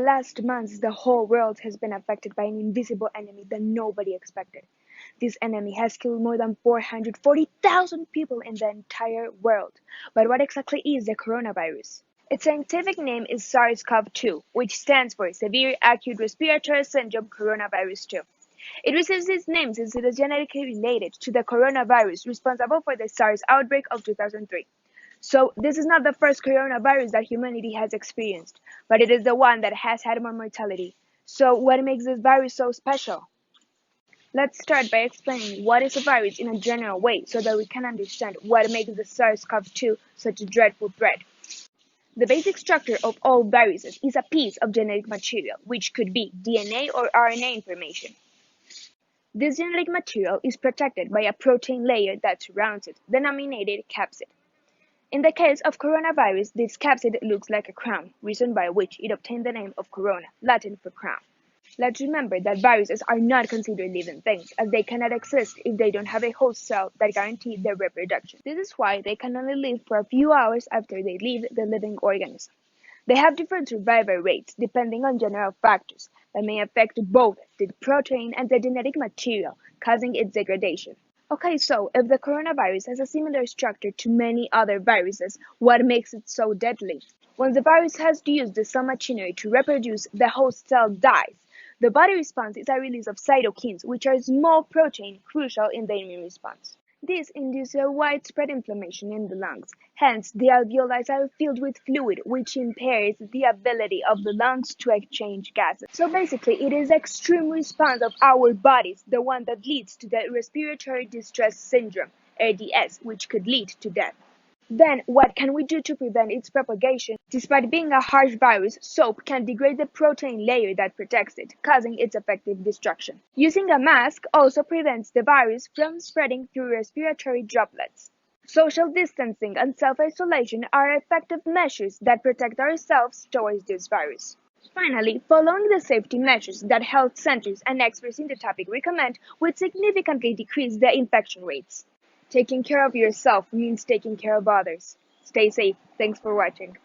last months, the whole world has been affected by an invisible enemy that nobody expected. This enemy has killed more than 440,000 people in the entire world. But what exactly is the coronavirus? Its scientific name is SARS-CoV-2, which stands for Severe Acute Respiratory Syndrome Coronavirus 2. It receives its name since it is genetically related to the coronavirus responsible for the SARS outbreak of 2003. So this is not the first coronavirus that humanity has experienced, but it is the one that has had more mortality. So what makes this virus so special? Let's start by explaining what is a virus in a general way so that we can understand what makes the SARS-CoV-2 such a dreadful threat. The basic structure of all viruses is a piece of genetic material, which could be DNA or RNA information. This genetic material is protected by a protein layer that surrounds it, denominated capsid. In the case of coronavirus, this capsid looks like a crown, reason by which it obtained the name of corona, Latin for crown. Let's remember that viruses are not considered living things, as they cannot exist if they don't have a host cell that guarantees their reproduction. This is why they can only live for a few hours after they leave the living organism. They have different survival rates depending on general factors that may affect both the protein and the genetic material, causing its degradation. Okay, so if the coronavirus has a similar structure to many other viruses, what makes it so deadly? When the virus has used the cell machinery to reproduce, the host cell dies. The body response is a release of cytokines, which are small proteins crucial in the immune response. This induces a widespread inflammation in the lungs. Hence, the alveoli are filled with fluid, which impairs the ability of the lungs to exchange gases. So basically, it is the extreme response of our bodies, the one that leads to the respiratory distress syndrome, RDS, which could lead to death. Then, what can we do to prevent its propagation? Despite being a harsh virus, soap can degrade the protein layer that protects it, causing its effective destruction. Using a mask also prevents the virus from spreading through respiratory droplets. Social distancing and self-isolation are effective measures that protect ourselves towards this virus. Finally, following the safety measures that health centers and experts in the topic recommend would significantly decrease the infection rates. Taking care of yourself means taking care of others. Stay safe. Thanks for watching.